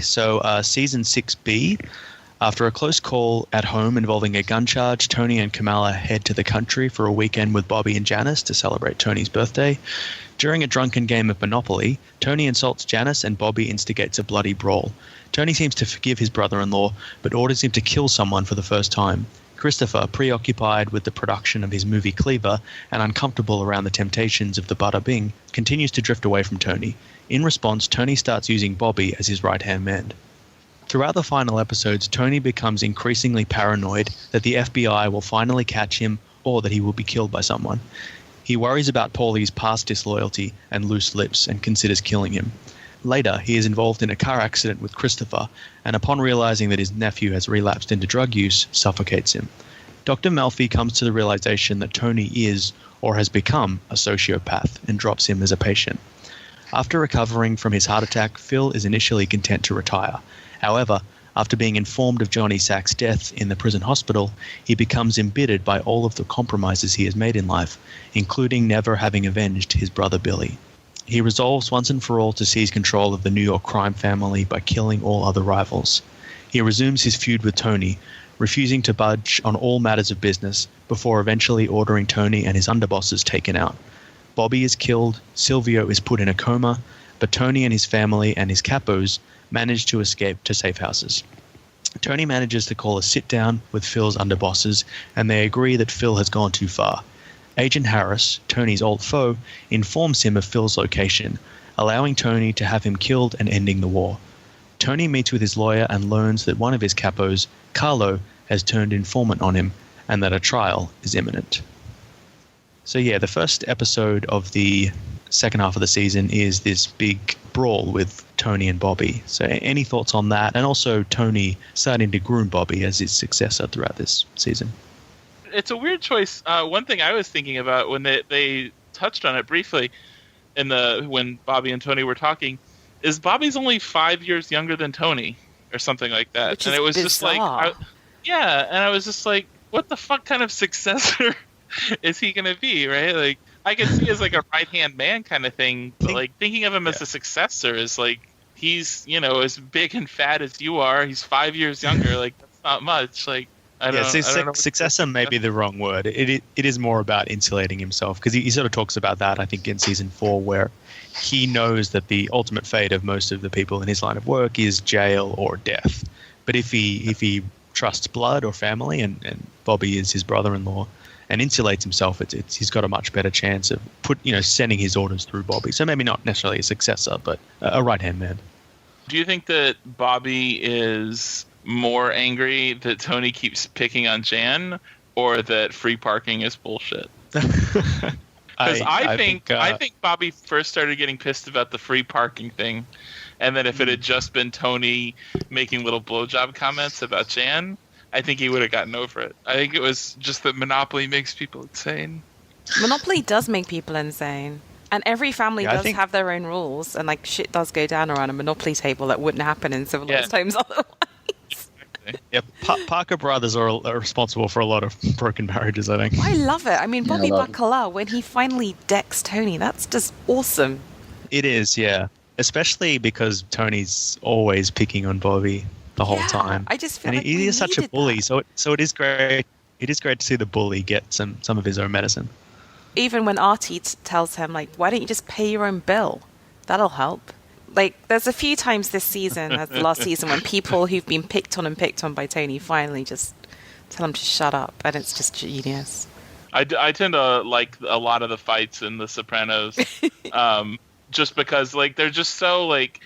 So Season 6B. After a close call at home involving a gun charge, Tony and Kamala head to the country for a weekend with Bobby and Janice to celebrate Tony's birthday. During a drunken game of Monopoly, Tony insults Janice and Bobby instigates a bloody brawl. Tony seems to forgive his brother-in-law, but orders him to kill someone for the first time. Christopher, preoccupied with the production of his movie Cleaver and uncomfortable around the temptations of the Bada Bing, continues to drift away from Tony. In response, Tony starts using Bobby as his right-hand man. Throughout the final episodes, Tony becomes increasingly paranoid that the FBI will finally catch him or that he will be killed by someone. He worries about Paulie's past disloyalty and loose lips and considers killing him. Later, he is involved in a car accident with Christopher, and upon realizing that his nephew has relapsed into drug use, suffocates him. Dr. Melfi comes to the realization that Tony is, or has become, a sociopath and drops him as a patient. After recovering from his heart attack, Phil is initially content to retire. However, after being informed of Johnny Sack's death in the prison hospital, he becomes embittered by all of the compromises he has made in life, including never having avenged his brother Billy. He resolves once and for all to seize control of the New York crime family by killing all other rivals. He resumes his feud with Tony, refusing to budge on all matters of business before eventually ordering Tony and his underbosses taken out. Bobby is killed, Silvio is put in a coma, but Tony and his family and his capos manage to escape to safe houses. Tony manages to call a sit-down with Phil's underbosses, and they agree that Phil has gone too far. Agent Harris, Tony's old foe, informs him of Phil's location, allowing Tony to have him killed and ending the war. Tony meets with his lawyer and learns that one of his capos, Carlo, has turned informant on him, and that a trial is imminent. So yeah, the first episode of the second half of the season is this big brawl with Tony and Bobby. So any thoughts on that? And also Tony starting to groom Bobby as his successor throughout this season. It's a weird choice. One thing I was thinking about when they touched on it briefly when Bobby and Tony were talking is Bobby's only 5 years younger than Tony or something like that. Which and is it was bizarre. just like, and I was just like, what the fuck kind of successor is he going to be, right? Like, I could see as like a right-hand man kind of thing, but like thinking of him as a successor is like, he's, as big and fat as you are. He's 5 years younger. Like, that's not much. Like, I don't know. Successor may be the wrong word. It is more about insulating himself, because he sort of talks about that, I think, in season 4, where he knows that the ultimate fate of most of the people in his line of work is jail or death. But if he trusts blood or family, and Bobby is his brother-in-law, and insulates himself, he's got a much better chance of sending his orders through Bobby. So maybe not necessarily a successor, but a right-hand man. Do you think that Bobby is more angry that Tony keeps picking on Jan, or that free parking is bullshit? Because I think Bobby first started getting pissed about the free parking thing, and then if it had just been Tony making little blowjob comments about Jan, I think he would have gotten over it. I think it was just that Monopoly makes people insane. Monopoly does make people insane. And every family does have their own rules, and like shit does go down around a Monopoly table that wouldn't happen in civilized homes otherwise. Yeah, Parker Brothers are responsible for a lot of broken marriages, I think. I love it. I mean, Bobby Bacala, when he finally decks Tony, that's just awesome. It is, yeah. Especially because Tony's always picking on Bobby the whole time. I just feel and like he is such a bully, so it is great. It is great to see the bully get some of his own medicine. Even when Artie tells him, like, why don't you just pay your own bill? That'll help. Like, there's a few times this season, as the last season, when people who've been picked on by Tony finally just tell him to shut up, and it's just genius. I tend to like a lot of the fights in The Sopranos, just because, like, they're just so, like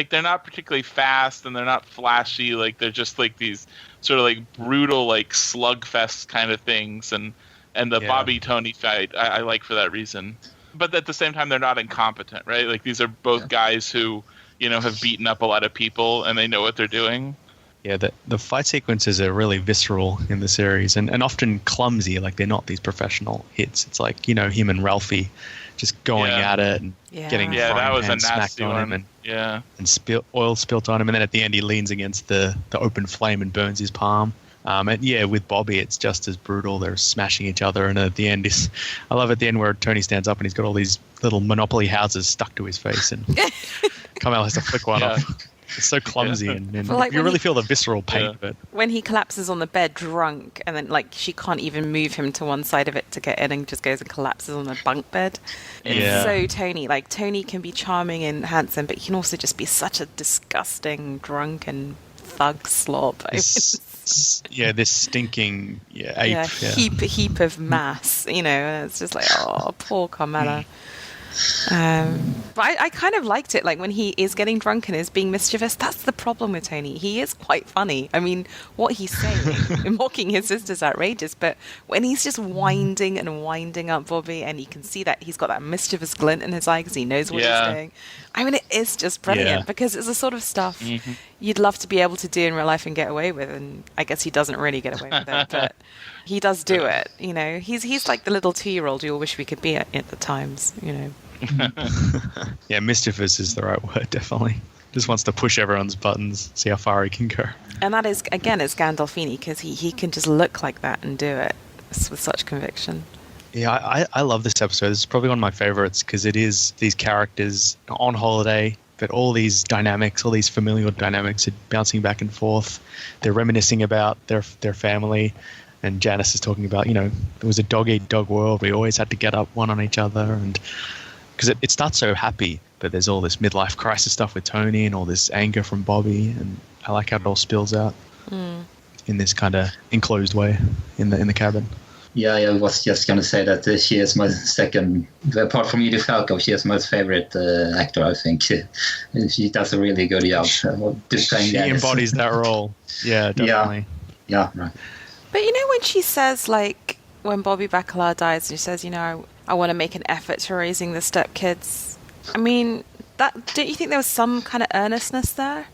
they're not particularly fast, and they're not flashy, like, they're just, like, these sort of, like, brutal, like, slugfest kind of things, and the Bobby-Tony fight, I like for that reason. But at the same time, they're not incompetent, right? Like, these are both guys who, have beaten up a lot of people, and they know what they're doing. Yeah, the fight sequences are really visceral in the series, and often clumsy. Like, they're not these professional hits. It's like, him and Ralphie just going at it and getting frying pan smacked on him, and oil spilt on him, and then at the end he leans against the open flame and burns his palm. And with Bobby, it's just as brutal. They're smashing each other, and at the end I love at the end where Tony stands up and he's got all these little Monopoly houses stuck to his face, and Carmel has to flick one off. It's so clumsy, and like you really feel the visceral pain Yeah. of it. When he collapses on the bed drunk, and then like she can't even move him to one side of it to get in, and just goes and collapses on the bunk bed. It's Yeah. so Tony. Like Tony can be charming and handsome, but he can also just be such a disgusting, drunken thug slob. I mean, This stinking ape. yeah, heap of mass. You know, and it's just like, oh, poor Carmela. But I kind of liked it, like when he is getting drunk and is being mischievous. That's the problem with Tony. He is quite funny. I mean, what he's saying and mocking his sister's outrageous, but when he's just winding and winding up Bobby, and you can see that he's got that mischievous glint in his eye because he knows what he's doing. I mean, it is just brilliant because it's the sort of stuff you'd love to be able to do in real life and get away with, and I guess he doesn't really get away with it, but he does do it. You know, he's like the little 2-year-old you all wish we could be at the times. You know. Yeah, mischievous is the right word, definitely. Just wants to push everyone's buttons, see how far he can go. And that is, again, it's Gandolfini, because he can just look like that and do it with such conviction. Yeah, I love this episode. This is probably one of my favorites because it is these characters on holiday, but all these dynamics, all these familial dynamics are bouncing back and forth. They're reminiscing about their family. And Janice is talking about, there was a dog-eat-dog world. We always had to get up one on each other. And because it starts so happy, but there's all this midlife crisis stuff with Tony and all this anger from Bobby. And I like how it all spills out in this kind of enclosed way in the cabin. Yeah, I was just going to say that she is my second, apart from Edith Falco, she is my favorite actor, I think. She does a really good job. She embodies that role. Yeah, definitely. Yeah, right. But when she says, like, when Bobby Bacala dies, and she says, I want to make an effort to raising the stepkids. I mean, don't you think there was some kind of earnestness there?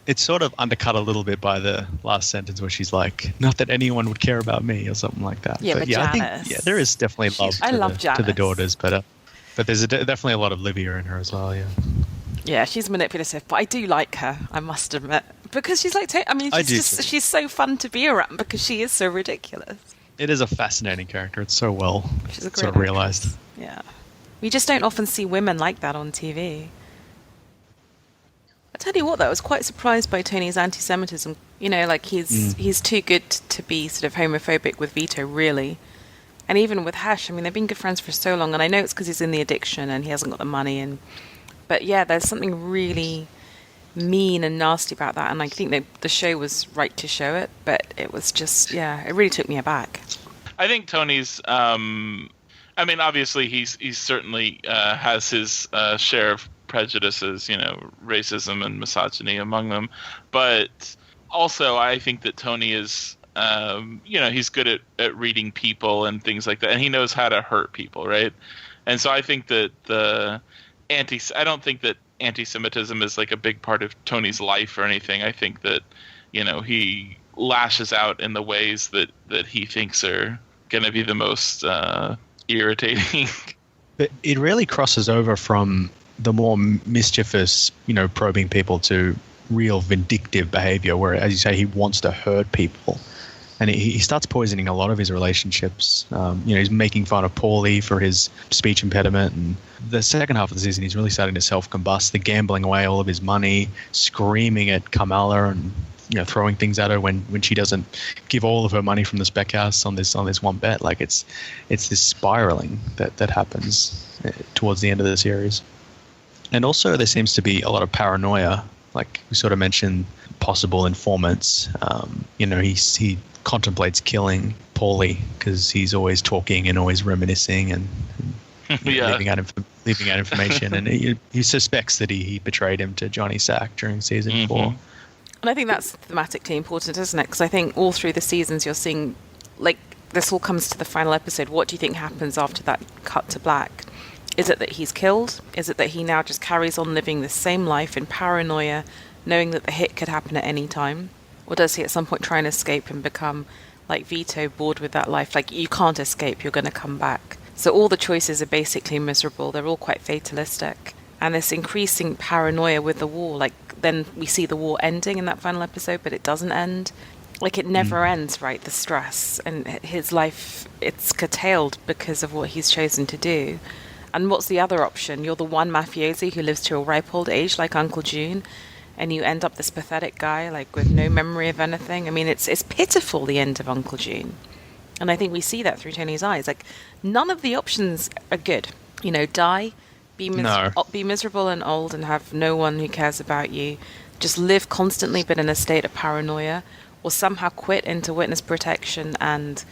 It's sort of undercut a little bit by the last sentence where she's like, not that anyone would care about me or something like that. Yeah, but Janice. I think there is definitely love to the daughters, but there's definitely a lot of Livia in her as well, yeah. Yeah, she's manipulative, but I do like her, I must admit. Because she's like, she's so fun to be around because she is so ridiculous. It is a fascinating character. It's so well sort of realized. Yeah. We just don't often see women like that on TV. I tell you what, though, I was quite surprised by Tony's anti-Semitism. Like he's too good to be sort of homophobic with Vito, really. And even with Hesh, I mean, they've been good friends for so long, and I know it's because he's in the addiction and he hasn't got the money. But yeah, there's something really mean and nasty about that, and I think that the show was right to show it, but it was just, it really took me aback. I think Tony's, obviously he's certainly has his share of prejudices, racism and misogyny among them, but also I think that Tony is, he's good at reading people and things like that, and he knows how to hurt people, right? And so I think that I don't think that anti-Semitism is like a big part of Tony's life or anything. I think that, he lashes out in the ways that he thinks are going to be the most irritating. But it really crosses over from the more mischievous, probing people to real vindictive behavior where, as you say, he wants to hurt people. And he starts poisoning a lot of his relationships. He's making fun of Paulie for his speech impediment. And the second half of the season, he's really starting to self-combust. The gambling away all of his money, screaming at Carmela and throwing things at her when she doesn't give all of her money from the spec house on this one bet. Like it's this spiraling that happens towards the end of the series. And also there seems to be a lot of paranoia. Like we sort of mentioned, possible informants. He contemplates killing Paulie because he's always talking and always reminiscing and leaving out information. And he suspects that he betrayed him to Johnny Sack during season 4. And I think that's thematically important, isn't it? Because I think all through the seasons you're seeing, like, this all comes to the final episode. What do you think happens after that cut to black? Is it that he's killed? Is it that he now just carries on living the same life in paranoia, knowing that the hit could happen at any time? Or does he at some point try and escape and become, like Vito, bored with that life? Like, you can't escape, you're going to come back. So all the choices are basically miserable. They're all quite fatalistic. And this increasing paranoia with the war, like, then we see the war ending in that final episode, but it doesn't end. Like, it never ends, right? The stress. And his life, it's curtailed because of what he's chosen to do. And what's the other option? You're the one mafiosi who lives to a ripe old age like Uncle June, and you end up this pathetic guy, like, with no memory of anything. I mean, it's pitiful, the end of Uncle June. And I think we see that through Tony's eyes. Like, none of the options are good. You know, die, be miserable and old and have no one who cares about you. Just live constantly but in a state of paranoia, or somehow quit into witness protection and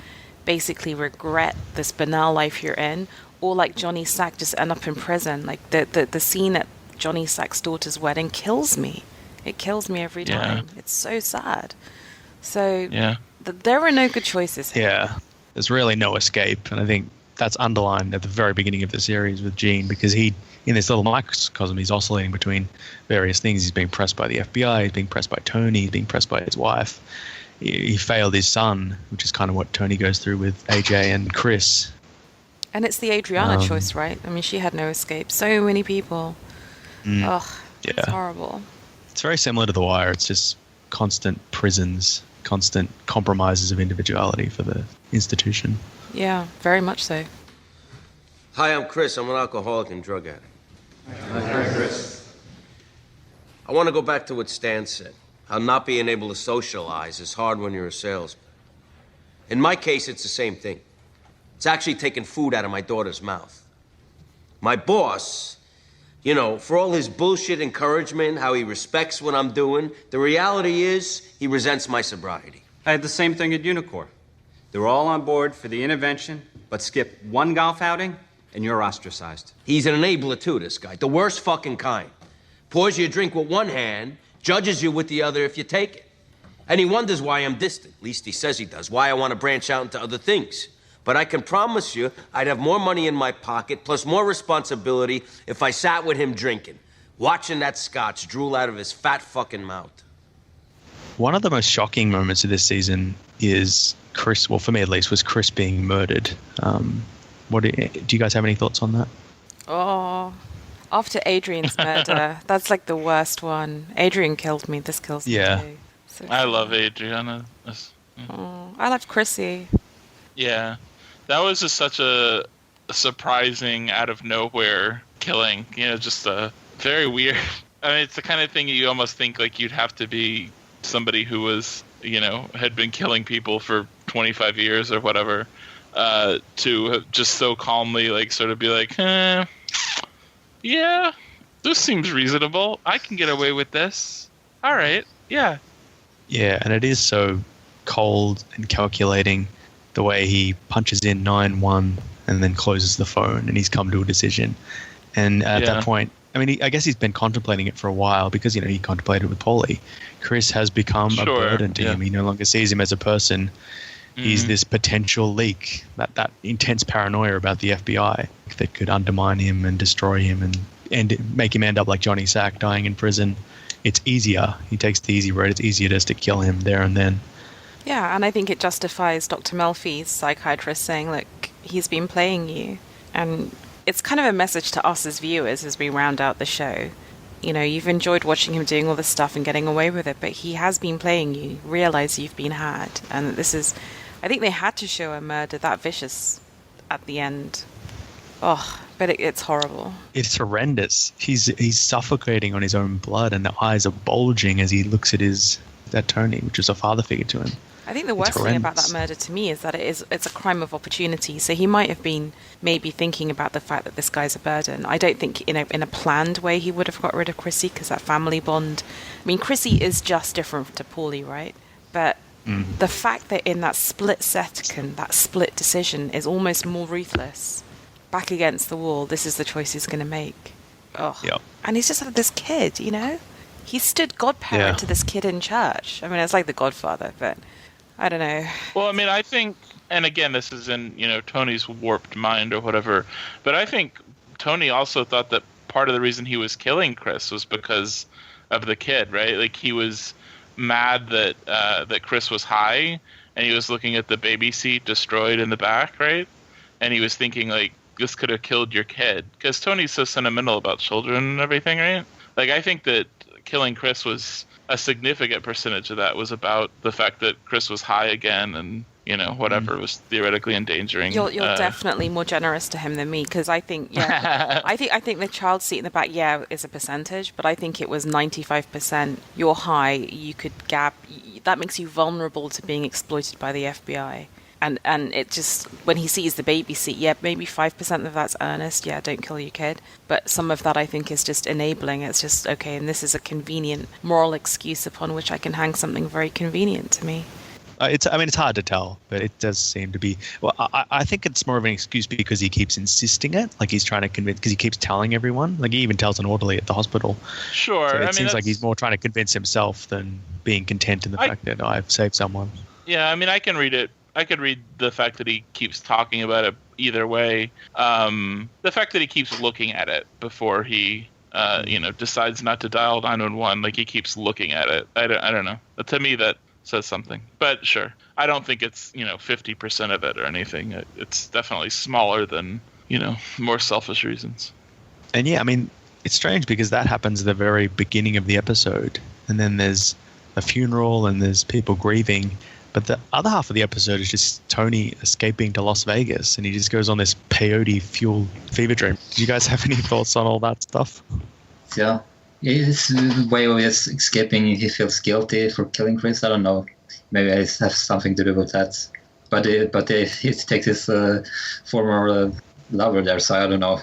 basically regret this banal life you're in, or like Johnny Sack, just end up in prison. Like the scene at Johnny Sack's daughter's wedding kills me. It kills me every time. It's so sad. So there are no good choices here. Yeah, there's really no escape, and I think that's underlined at the very beginning of the series with Gene, because he, in this little microcosm, he's oscillating between various things. He's being pressed by the FBI, he's being pressed by Tony, he's being pressed by his wife. He failed his son, which is kind of what Tony goes through with AJ and Chris. And it's the Adriana choice, right? I mean, she had no escape. So many people. It's horrible. It's very similar to The Wire. It's just constant prisons, constant compromises of individuality for the institution. Yeah, very much so. Hi, I'm Chris. I'm an alcoholic and drug addict. Hi, Chris. I want to go back to what Stan said. How not being able to socialize is hard when you're a salesman. In my case, it's the same thing. It's actually taking food out of my daughter's mouth. My boss, you know, for all his bullshit encouragement, how he respects what I'm doing, the reality is he resents my sobriety. I had the same thing at Unicor. They were all on board for the intervention, but skip one golf outing, and you're ostracized. He's an enabler, too, this guy. The worst fucking kind. Pours you a drink with one hand, judges you with the other if you take it. And he wonders why I'm distant. At least he says he does. Why I want to branch out into other things. But I can promise you, I'd have more money in my pocket, plus more responsibility if I sat with him drinking, watching that scotch drool out of his fat fucking mouth. One of the most shocking moments of this season is Chris, well, for me at least, was Chris being murdered. Do you guys have any thoughts on that? Oh, after Adrian's murder, that's like the worst one. Adrian killed me. This kills me too. So I love Adriana. I loved Chrissy. Yeah, that was just such a surprising, out of nowhere killing. You know, just a very weird. I mean, it's the kind of thing you almost think like you'd have to be somebody who was, you know, had been killing people for 25 years or whatever, to just so calmly, like, sort of be like, yeah, this seems reasonable. I can get away with this. All right, yeah. Yeah, and it is so cold and calculating, the way he punches in 9-1 and then closes the phone, and he's come to a decision. And at that point, I mean, I guess he's been contemplating it for a while because, you know, he contemplated with Paulie. Chris has become a burden to him. He no longer sees him as a person. He's this potential leak, that intense paranoia about the FBI that could undermine him and destroy him and make him end up like Johnny Sack, dying in prison. It's easier. He takes the easy road. It's easier just to kill him there and then. Yeah, and I think it justifies Dr. Melfi's psychiatrist saying, look, he's been playing you. And it's kind of a message to us as viewers as we round out the show. You know, you've enjoyed watching him doing all this stuff and getting away with it, but he has been playing you. Realize you've been had. And this is, I think they had to show a murder that vicious at the end. Oh, but it's horrible. It's horrendous. He's suffocating on his own blood, and the eyes are bulging as he looks at Tony, which is a father figure to him. I think the worst thing about that murder to me is that it's a crime of opportunity. So he might have been maybe thinking about the fact that this guy's a burden. I don't think in a planned way he would have got rid of Chrissy, because that family bond. I mean, Chrissy is just different to Paulie, right? But the fact that in that split second, that split decision is almost more ruthless. Back against the wall, this is the choice he's going to make. Oh, yep. And he's just had this kid, you know? He stood godparent to this kid in church. I mean, it's like The Godfather, but I don't know. Well, I mean, I think, and again, this is in, you know, Tony's warped mind or whatever, but I think Tony also thought that part of the reason he was killing Chris was because of the kid, right? Like, he was mad that that Chris was high, and he was looking at the baby seat destroyed in the back, right? And he was thinking, like, this could have killed your kid. Because Tony's so sentimental about children and everything, right? Like, I think that killing Chris was a significant percentage of that was about the fact that Chris was high again, and, whatever was theoretically endangering. You're definitely more generous to him than me, because I think I think the child seat in the back is a percentage, but I think it was 95%. You're high, you could gap. That makes you vulnerable to being exploited by the FBI. And it just, when he sees the baby seat, maybe 5% of that's earnest, don't kill your kid. But some of that I think is just enabling. It's just, okay, and this is a convenient moral excuse upon which I can hang something very convenient to me. It's hard to tell, but it does seem to be. Well, I think it's more of an excuse because he keeps insisting it. Like he's trying to convince, because he keeps telling everyone. Like he even tells an orderly at the hospital. Sure. So it seems like he's more trying to convince himself than being content in the fact that I've saved someone. Yeah, I mean, I can read it. I could read the fact that he keeps talking about it either way. The fact that he keeps looking at it before he, decides not to dial 911. Like he keeps looking at it. I don't know. To me, that says something. But sure, I don't think it's 50% of it or anything. It's definitely smaller than more selfish reasons. And yeah, I mean, it's strange because that happens at the very beginning of the episode, and then there's a funeral and there's people grieving. But the other half of the episode is just Tony escaping to Las Vegas, and he just goes on this peyote fuel fever dream. Do you guys have any thoughts on all that stuff? Yeah. His way of escaping, he feels guilty for killing Chris. I don't know. Maybe it has something to do with that. But he takes his former lover there, so I don't know.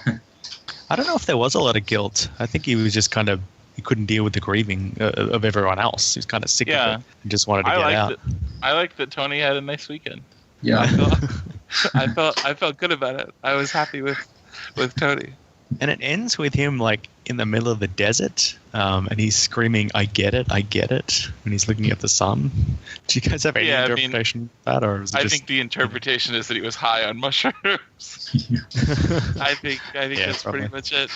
I don't know if there was a lot of guilt. I think he was just he couldn't deal with the grieving of everyone else. He was kind of sick of it and just wanted to get out. I liked that Tony had a nice weekend. Yeah. I felt good about it. I was happy with Tony. And it ends with him like in the middle of the desert, and he's screaming, "I get it, I get it," and he's looking at the sun. Do you guys have any interpretation of that, or is it I think the interpretation is that he was high on mushrooms. I think that's probably pretty much it.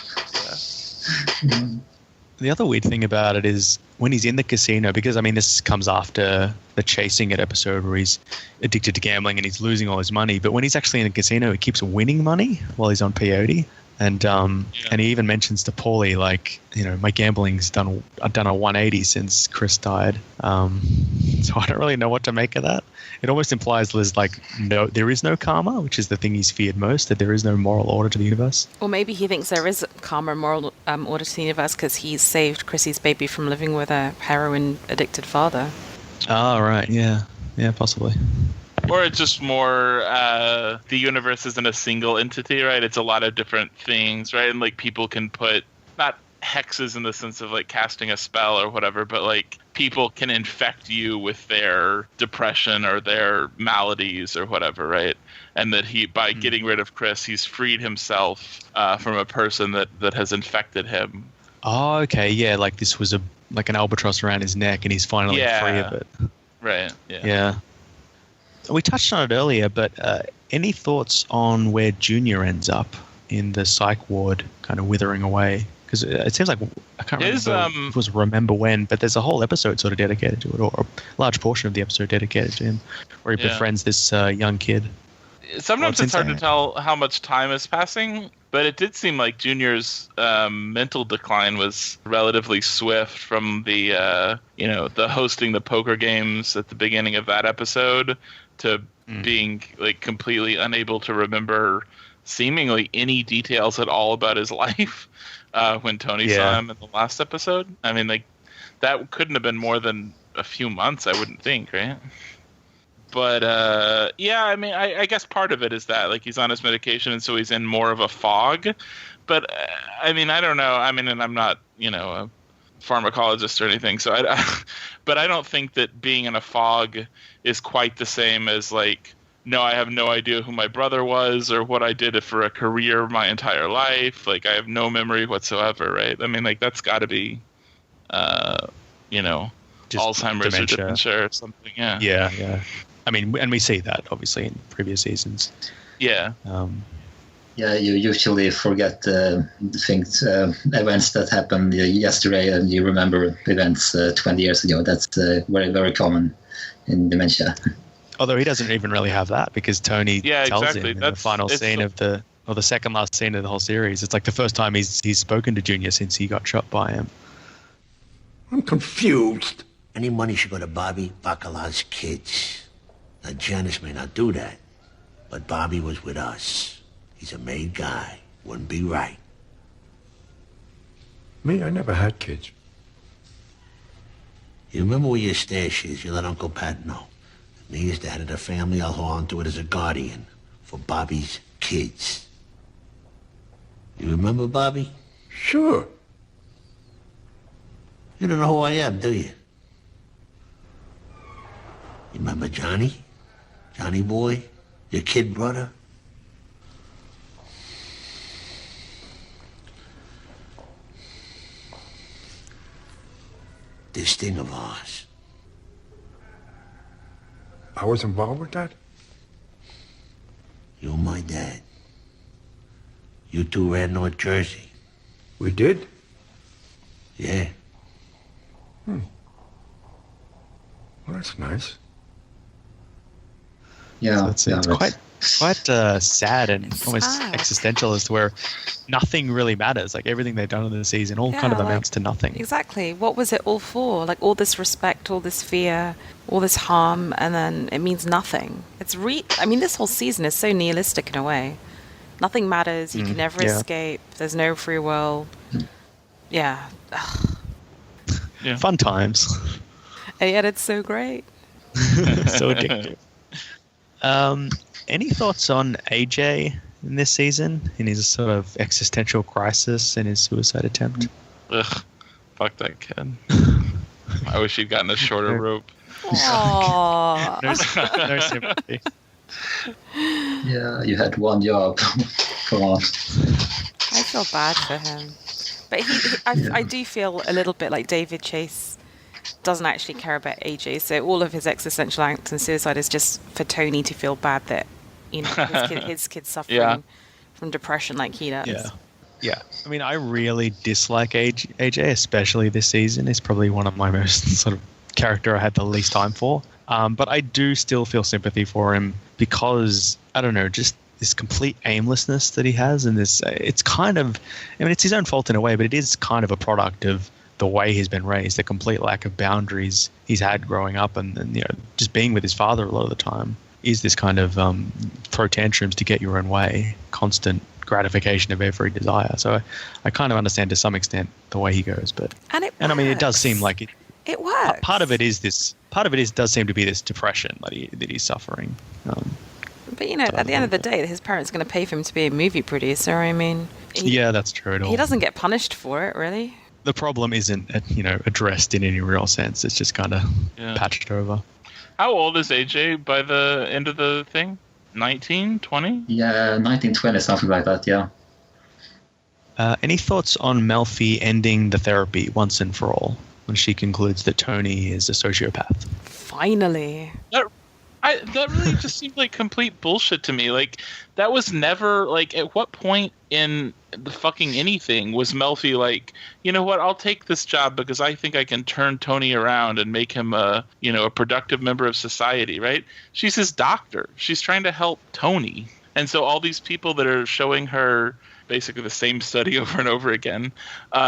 Yeah. The other weird thing about it is when he's in the casino, because I mean this comes after the Chasing It episode where he's addicted to gambling and he's losing all his money. But when he's actually in the casino, he keeps winning money while he's on peyote. And and he even mentions to Paulie, like, my gambling's done a 180 since Chris died. So I don't really know what to make of that. It almost implies there's there is no karma, which is the thing he's feared most, that there is no moral order to the universe. Or maybe he thinks there is karma and moral order to the universe because he's saved Chrissy's baby from living with a heroin-addicted father. Oh, right, yeah. Yeah, possibly. Or it's just more the universe isn't a single entity, right? It's a lot of different things, right? And like people can put, not hexes in the sense of like casting a spell or whatever, but like people can infect you with their depression or their maladies or whatever, right? And that by getting rid of Chris, he's freed himself from a person that has infected him. Oh, okay, yeah, like this was like an albatross around his neck and he's finally free of it. Right, Yeah. We touched on it earlier, but any thoughts on where Junior ends up in the psych ward, kind of withering away? Because it seems like, I can't remember if it was Remember When, but there's a whole episode sort of dedicated to it, or a large portion of the episode dedicated to him, where he befriends this young kid. Sometimes it's hard to tell how much time is passing, but it did seem like Junior's mental decline was relatively swift from the hosting the poker games at the beginning of that episode to being like completely unable to remember seemingly any details at all about his life when Tony saw him in the last episode. I mean, like that couldn't have been more than a few months, I wouldn't think, right? But I mean, I guess part of it is that like he's on his medication and so he's in more of a fog. But I mean, I don't know. I mean, and I'm not, a pharmacologist or anything. So but I don't think that being in a fog is quite the same as like, no, I have no idea who my brother was or what I did for a career my entire life. Like I have no memory whatsoever, right? I mean, like that's got to be, just Alzheimer's dementia. Or dementia or something. Yeah. Yeah. I mean, and we see that obviously in previous seasons. Yeah. Yeah, you usually forget things, events that happened yesterday, and you remember events 20 years ago. That's very, very common in dementia. Although he doesn't even really have that because Tony tells him in the final scene of the second last scene of the whole series. It's like the first time he's spoken to Junior since he got shot by him. I'm confused. Any money should go to Bobby Bacala's kids. Now, Janice may not do that, but Bobby was with us. He's a made guy. Wouldn't be right. Me, I never had kids. You remember where your stash is? You let Uncle Pat know. Me as the head of the family, I'll hold on to it as a guardian for Bobby's kids. You remember Bobby? Sure. You don't know who I am, do you? You remember Johnny? Johnny boy? Your kid brother? This thing of ours. I was involved with that? You and my dad. You two ran North Jersey. We did? Yeah. Well, that's nice. Yeah, So it's quite sad and almost sad. existential as to where nothing really matters. Like everything they've done in the season all kind of Yeah, amounts to nothing. Exactly. What was it all for? Like all this respect, all this fear, all this harm, and then it means nothing. I mean, this whole season is so nihilistic in a way. Nothing matters. You can never yeah. escape. There's no free will. Yeah. Ugh. Yeah. Fun times. And yet it's so great. So addictive. Any thoughts on AJ in this season, in his sort of existential crisis and his suicide attempt? Ugh. Fuck that kid. I wish he'd gotten a shorter rope. Aww. No sympathy. Yeah, you had one job. Come on. I feel bad for him. But I do feel a little bit like David Chase doesn't actually care about AJ. So all of his existential angst and suicide is just for Tony to feel bad that, you know, his kid's suffering from depression like he does. Yeah. Yeah. I mean, I really dislike AJ, especially this season. He's probably one of my most sort of character I had the least time for. But I do still feel sympathy for him because, I don't know, just this complete aimlessness that he has. And this, it's kind of, I mean, it's his own fault in a way, but it is kind of a product of the way he's been raised, the complete lack of boundaries he's had growing up, and you know, just being with his father a lot of the time is this kind of throw tantrums to get your own way, constant gratification of every desire. So I kind of understand to some extent the way he goes, but And I mean, it does seem like it works. Part of it does seem to be this depression that he's suffering. But you know, at the end of the day, his parents are going to pay for him to be a movie producer. I mean, yeah, that's true at all. He doesn't get punished for it, really. The problem isn't, addressed in any real sense. It's just kind of patched over. How old is AJ by the end of the thing? 19, 20? Yeah, 1920, something like that, yeah. Any thoughts on Melfi ending the therapy once and for all when she concludes that Tony is a sociopath? Finally. That really just seemed like complete bullshit to me. Like, that was never, like, at what point in the fucking anything was Melfi like, you know what, I'll take this job because I think I can turn Tony around and make him a productive member of society, right? She's his doctor. She's trying to help Tony. And so all these people that are showing her basically the same study over and over again,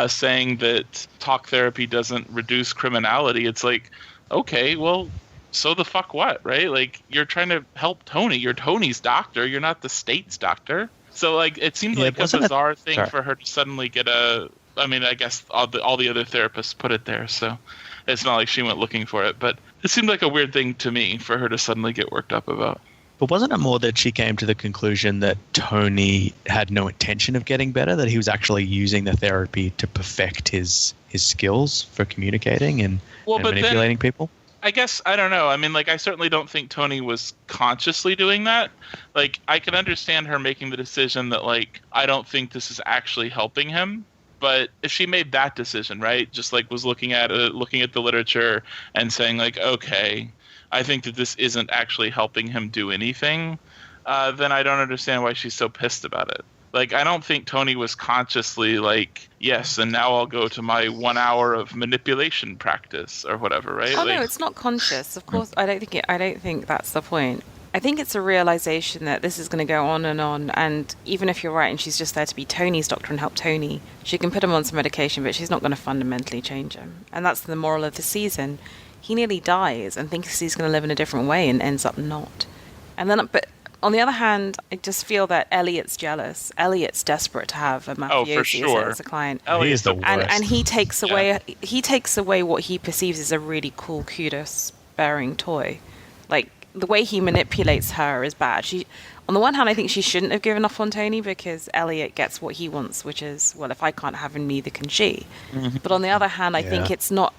saying that talk therapy doesn't reduce criminality, it's like, okay, well, so the fuck what, right? Like, you're trying to help Tony. You're Tony's doctor. You're not the state's doctor. So, like, it seemed like a bizarre thing for her to suddenly get I mean, I guess all the other therapists put it there, so it's not like she went looking for it. But it seemed like a weird thing to me for her to suddenly get worked up about. But wasn't it more that she came to the conclusion that Tony had no intention of getting better, that he was actually using the therapy to perfect his skills for communicating and manipulating people? I guess, I don't know. I mean, like, I certainly don't think Tony was consciously doing that. Like, I can understand her making the decision that, like, I don't think this is actually helping him. But if she made that decision, right, just, like, was looking at the literature and saying, like, okay, I think that this isn't actually helping him do anything, then I don't understand why she's so pissed about it. Like, I don't think Tony was consciously like, yes, and now I'll go to my 1 hour of manipulation practice or whatever, right? Oh, like, no, it's not conscious. Of course, I don't think that's the point. I think it's a realization that this is going to go on, and even if you're right, and she's just there to be Tony's doctor and help Tony, she can put him on some medication, but she's not going to fundamentally change him. And that's the moral of the season. he nearly dies and thinks he's going to live in a different way and ends up not. And then, but on the other hand, I just feel that Elliot's jealous. Elliot's desperate to have a mafiosi as a client. Elliot's the worst. And he takes away what he perceives as a really cool kudos-bearing toy. Like, the way he manipulates her is bad. On the one hand, I think she shouldn't have given up on Tony because Elliot gets what he wants, which is, well, if I can't have him, neither can she. Mm-hmm. But on the other hand, I think it's not...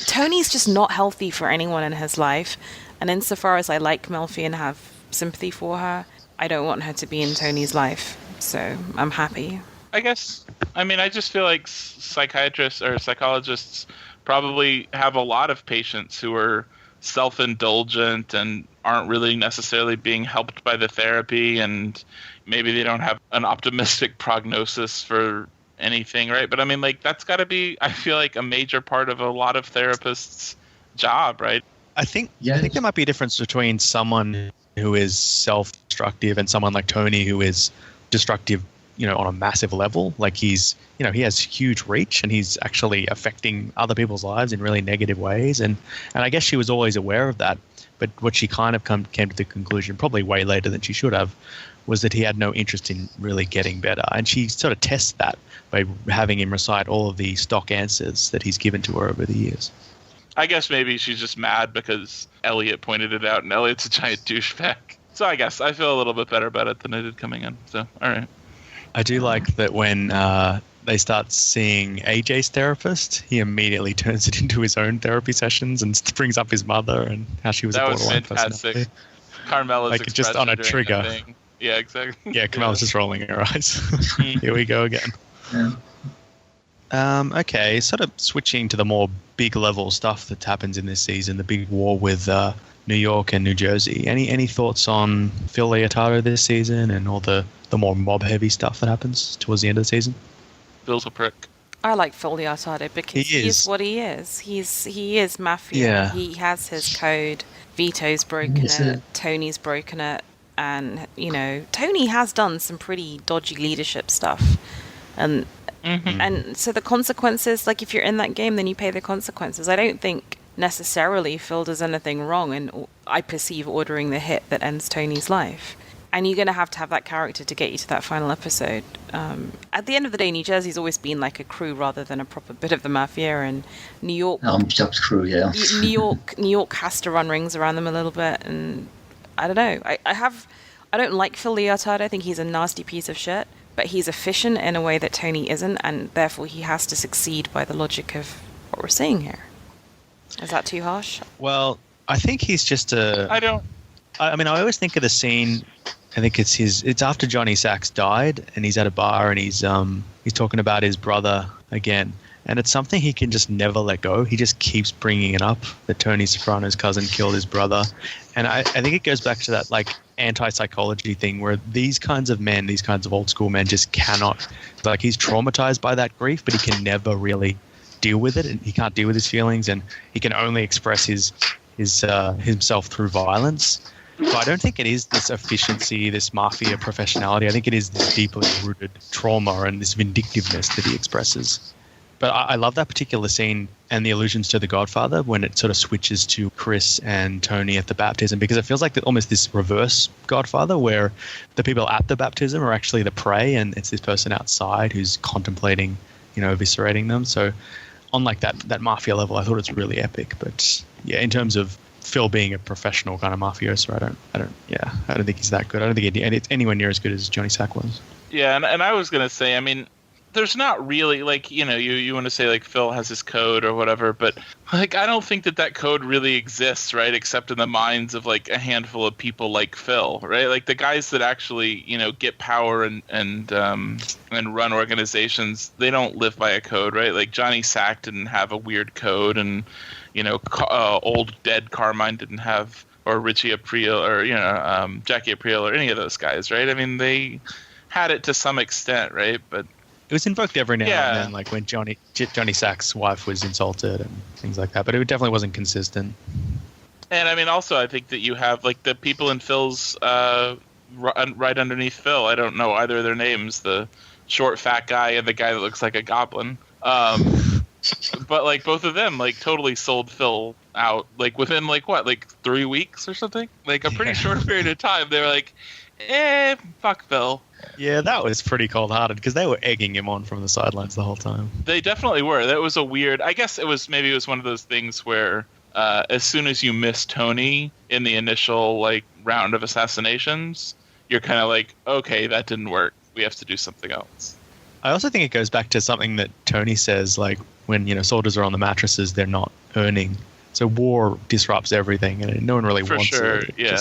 Tony's just not healthy for anyone in his life. And insofar as I like Melfi and have sympathy for her, I don't want her to be in Tony's life. So I'm happy. I guess, I just feel like psychiatrists or psychologists probably have a lot of patients who are self-indulgent and aren't really necessarily being helped by the therapy, and maybe they don't have an optimistic prognosis for anything, right? But that's got to be, I feel like, a major part of a lot of therapists' job, right? I think there might be a difference between someone who is self-destructive and someone like Tony who is destructive, on a massive level. Like he has huge reach and he's actually affecting other people's lives in really negative ways. And I guess she was always aware of that. But what she kind of came to the conclusion, probably way later than she should have, was that he had no interest in really getting better. And she sort of tests that by having him recite all of the stock answers that he's given to her over the years. I guess maybe she's just mad because Elliot pointed it out and Elliot's a giant douchebag. So I guess I feel a little bit better about it than I did coming in. So, all right. I do like that when they start seeing AJ's therapist, he immediately turns it into his own therapy sessions and brings up his mother and how she was a borderline personality. Carmela's just on a trigger. Yeah, exactly. Yeah, Carmela's just rolling her eyes. Here we go again. Yeah. Okay, sort of switching to the more big level stuff that happens in this season, the big war with New York and New Jersey. Any thoughts on Phil Leotardo this season and all the more mob-heavy stuff that happens towards the end of the season? Phil's a prick. I like Phil Leotardo because he is what he is. He is mafia. Yeah. He has his code. Vito's broken it. Tony's broken it. And, Tony has done some pretty dodgy leadership stuff. And and so the consequences, like if you're in that game, then you pay the consequences. I don't think necessarily Phil does anything wrong, and I perceive ordering the hit that ends Tony's life. And you're going to have that character to get you to that final episode. At the end of the day, New Jersey's always been like a crew rather than a proper bit of the mafia, and New York... just crew, yeah. New York has to run rings around them a little bit, and I don't know. I don't like Phil Leotardo. I think he's a nasty piece of shit, but he's efficient in a way that Tony isn't, and therefore he has to succeed by the logic of what we're seeing here. Is that too harsh? Well, I think he's just I always think of the scene. I think it's after Johnny Sacks died, and he's at a bar, and he's talking about his brother again, and it's something he can just never let go. He just keeps bringing it up that Tony Soprano's cousin killed his brother, and I think it goes back to that like anti-psychology thing where these kinds of men, these kinds of old school men, just cannot. Like he's traumatized by that grief, but he can never really deal with it, and he can't deal with his feelings, and he can only express himself through violence. So I don't think it is this efficiency, this mafia professionality. I think it is this deeply rooted trauma and this vindictiveness that he expresses. But I love that particular scene and the allusions to The Godfather when it sort of switches to Chris and Tony at the baptism, because it feels like almost this reverse Godfather where the people at the baptism are actually the prey, and it's this person outside who's contemplating, eviscerating them. So on like that mafia level, I thought it's really epic. But yeah, in terms of Phil being a professional kind of mafioso, I don't think he's that good. I don't think it's anywhere near as good as Johnny Sack was. Yeah, and I was gonna say, there's not really like you want to say like Phil has his code or whatever, but like I don't think that code really exists, right? Except in the minds of like a handful of people like Phil, right? Like the guys that actually get power and run organizations, they don't live by a code, right? Like Johnny Sack didn't have a weird code, and old dead Carmine didn't have, or Richie Aprile, or Jackie Aprile, or any of those guys, right? They had it to some extent, right? But it was invoked every now and then, like when Johnny Sack's wife was insulted and things like that. But it definitely wasn't consistent. And also I think that you have like the people in Phil's right underneath Phil. I don't know either of their names. The short, fat guy and the guy that looks like a goblin. But like both of them like totally sold Phil out like within like what, like 3 weeks or something, like a pretty short period of time. They were like, fuck Phil. Yeah, that was pretty cold-hearted because they were egging him on from the sidelines the whole time. They definitely were. That was a weird. I guess it was one of those things where as soon as you miss Tony in the initial like round of assassinations, you're kind of like, okay, that didn't work. We have to do something else. I also think it goes back to something that Tony says, like when soldiers are on the mattresses, they're not earning. So war disrupts everything, and no one really wants it. Yeah.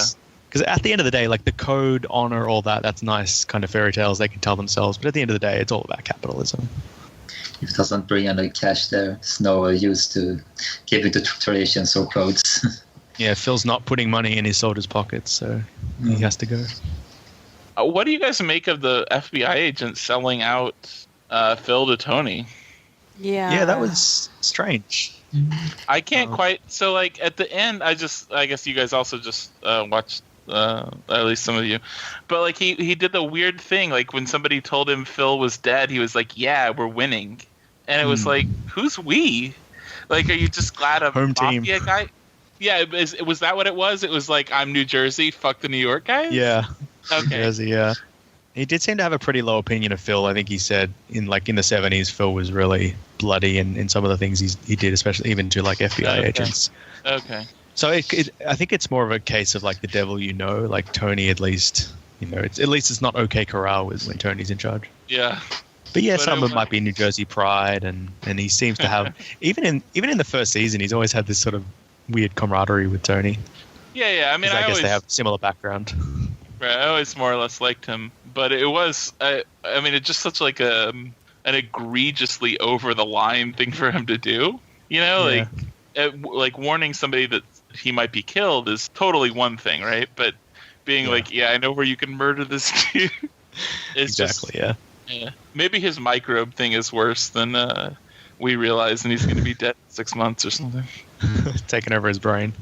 Because at the end of the day, like the code, honor, all that's nice kind of fairy tales they can tell themselves. But at the end of the day, it's all about capitalism. If it doesn't bring any cash, there's no use to keeping the traditions or codes. Yeah, Phil's not putting money in his soldiers' pockets, so he has to go. What do you guys make of the FBI agent selling out Phil to Tony? Yeah, that was strange. I can't quite. So, like at the end, I guess you guys also just watched. At least some of you, but like he did the weird thing. Like when somebody told him Phil was dead, he was like, "Yeah, we're winning," and it was like, "Who's we?" Like, are you just glad a home mafia team guy? Yeah, was that what it was? It was like, I'm New Jersey, fuck the New York guys? Yeah. Okay. New Jersey, yeah. He did seem to have a pretty low opinion of Phil. I think he said in the 70s, Phil was really bloody in some of the things he did, especially even to like FBI agents. Okay. So I think it's more of a case of like the devil, like Tony at least, it's not OK Corral when Tony's in charge. Yeah. But yeah, some of it might be New Jersey pride, and he seems to have even in the first season, he's always had this sort of weird camaraderie with Tony. Yeah. I mean, I guess they have similar background. Right. I always more or less liked him, but it was I mean, it's just such like an egregiously over the line thing for him to do. Like warning somebody that he might be killed is totally one thing, right? But being like, I know where you can murder this dude. Exactly. Yeah. Maybe his microbe thing is worse than we realize, and he's going to be dead in 6 months or something. Taking over his brain.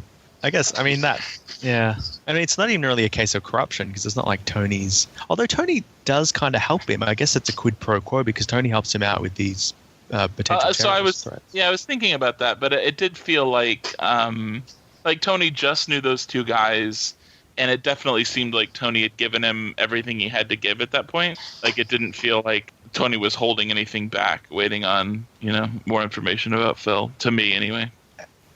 I guess. I mean that. Yeah. I mean, it's not even really a case of corruption because it's not like Tony's. Although Tony does kind of help him. I guess it's a quid pro quo because Tony helps him out with these potential terrorist threats. Yeah, I was thinking about that, but it did feel like Tony just knew those two guys, and it definitely seemed like Tony had given him everything he had to give at that point. Like it didn't feel like Tony was holding anything back, waiting on more information about Phil. To me, anyway.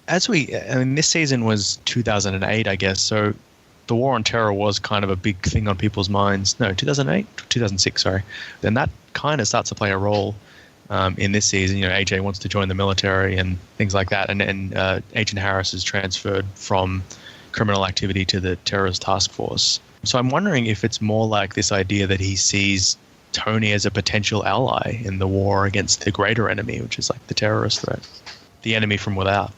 This season was 2008, I guess. So the war on terror was kind of a big thing on people's minds. No, 2008, 2006, sorry. Then that kind of starts to play a role in this season. AJ wants to join the military and things like that. And Agent Harris is transferred from criminal activity to the terrorist task force. So I'm wondering if it's more like this idea that he sees Tony as a potential ally in the war against the greater enemy, which is like the terrorist threat, the enemy from without.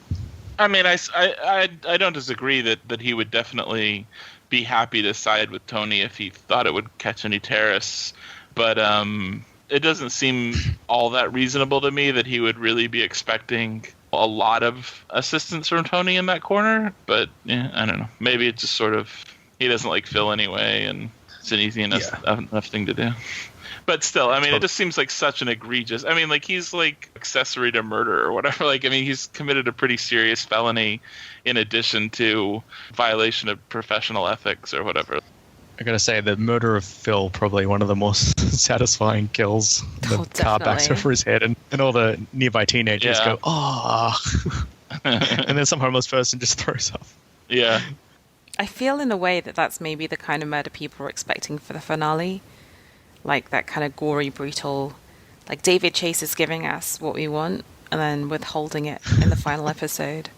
I mean, I don't disagree that he would definitely be happy to side with Tony if he thought it would catch any terrorists. But it doesn't seem all that reasonable to me that he would really be expecting a lot of assistance from Tony in that corner. But yeah, I don't know. Maybe it's just sort of he doesn't like Phil anyway, and it's an easy enough thing to do. But still, I mean, it just seems like such an egregious. I mean, like he's like accessory to murder or whatever. Like, I mean, he's committed a pretty serious felony in addition to violation of professional ethics or whatever. I gotta say, the murder of Phil probably one of the most satisfying kills. The car backs over his head, and all the nearby teenagers go, and then some homeless person just throws up. Yeah. I feel in a way that's maybe the kind of murder people are expecting for the finale. Like that kind of gory, brutal, like David Chase is giving us what we want and then withholding it in the final episode.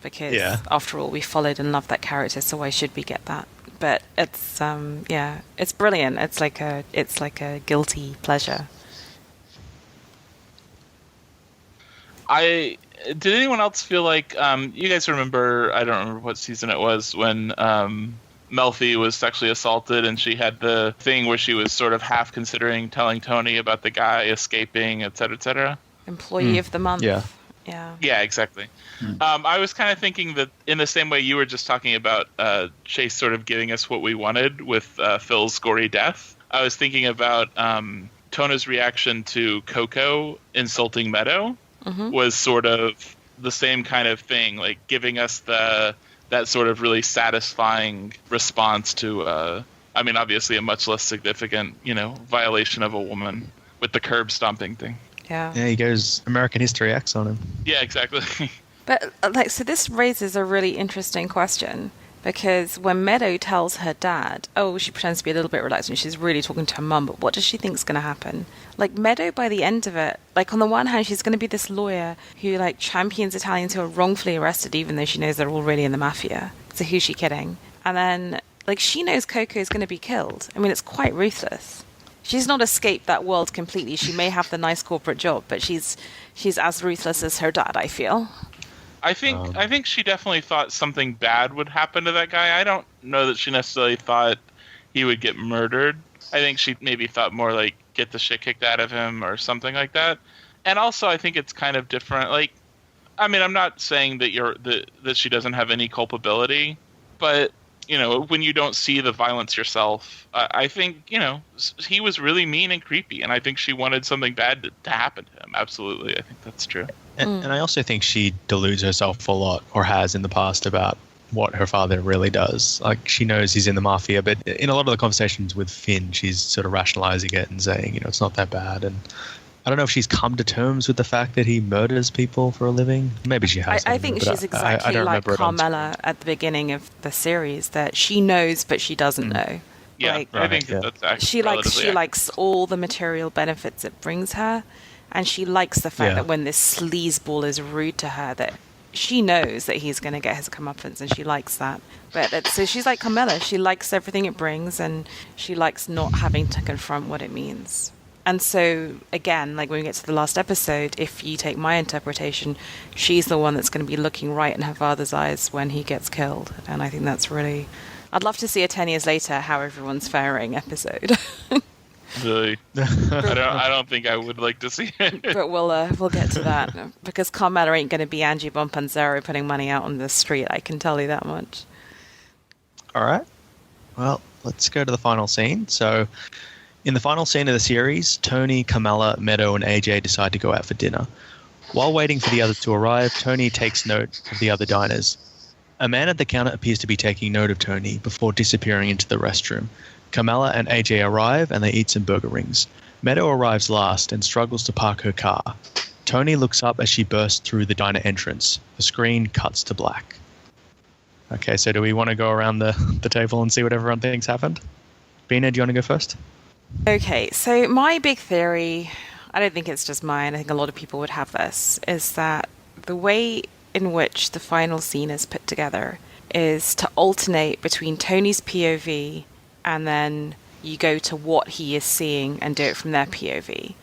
Because after all, we followed and loved that character, so why should we get that? But it's it's brilliant. It's like a guilty pleasure. Did anyone else feel like you guys remember? I don't remember what season it was when Melfi was sexually assaulted, and she had the thing where she was sort of half considering telling Tony about the guy escaping, et cetera. Employee of the month. Yeah, exactly. I was kind of thinking that in the same way you were just talking about Chase sort of giving us what we wanted with Phil's gory death, I was thinking about Tona's reaction to Coco insulting Meadow. was sort of the same kind of thing, like giving us that sort of really satisfying response to, I mean, obviously a much less significant, violation of a woman with the curb stomping thing. Yeah. Yeah, he goes American History X on him. Yeah, exactly. But so this raises a really interesting question, because when Meadow tells her dad, she pretends to be a little bit relaxed and she's really talking to her mum, but what does she think's going to happen? Like, Meadow, by the end of it, like, on the one hand, she's going to be this lawyer who, like, champions Italians who are wrongfully arrested, even though she knows they're all really in the mafia. So who's she kidding? And then, like, she knows Coco's going to be killed. I mean, it's quite ruthless. She's not escaped that world completely. She may have the nice corporate job, but she's as ruthless as her dad, I feel. I think she definitely thought something bad would happen to that guy. I don't know that she necessarily thought he would get murdered. I think she maybe thought more like get the shit kicked out of him or something like that. And also, I think it's kind of different. Like, I mean, I'm not saying that that she doesn't have any culpability, but when you don't see the violence yourself, I think he was really mean and creepy, and I think she wanted something bad to happen to him. Absolutely, I think that's true. And I also think she deludes herself a lot, or has in the past, about what her father really does. Like, she knows he's in the mafia, but in a lot of the conversations with Finn, she's sort of rationalizing it and saying, it's not that bad. And I don't know if she's come to terms with the fact that he murders people for a living. Maybe she has. I think she's exactly like Carmela at the beginning of the series, that she knows, but she doesn't know. Yeah, like, I think that's actually she likes all the material benefits it brings her. And she likes the fact that when this sleazeball is rude to her, that she knows that he's going to get his comeuppance, and she likes that. But so she's like Carmela. She likes everything it brings, and she likes not having to confront what it means. And so, again, like when we get to the last episode, if you take my interpretation, she's the one that's going to be looking right in her father's eyes when he gets killed. And I think that's really... I'd love to see a 10 years later how everyone's faring episode. Really? I don't think I would like to see it. But we'll get to that, because Carmela ain't going to be Angie Bonpanzero putting money out on the street. I can tell you that much. All right. Well, let's go to the final scene. So, in the final scene of the series, Tony, Carmela, Meadow, and AJ decide to go out for dinner. While waiting for the others to arrive, Tony takes note of the other diners. A man at the counter appears to be taking note of Tony before disappearing into the restroom. Carmela and AJ arrive, and they eat some burger rings. Meadow arrives last and struggles to park her car. Tony looks up as she bursts through the diner entrance. The screen cuts to black. Okay, so do we want to go around the table and see what everyone thinks happened? Bina, do you want to go first? Okay, so my big theory, I don't think it's just mine, I think a lot of people would have this, is that the way in which the final scene is put together is to alternate between Tony's POV and then you go to what he is seeing and do it from their POV.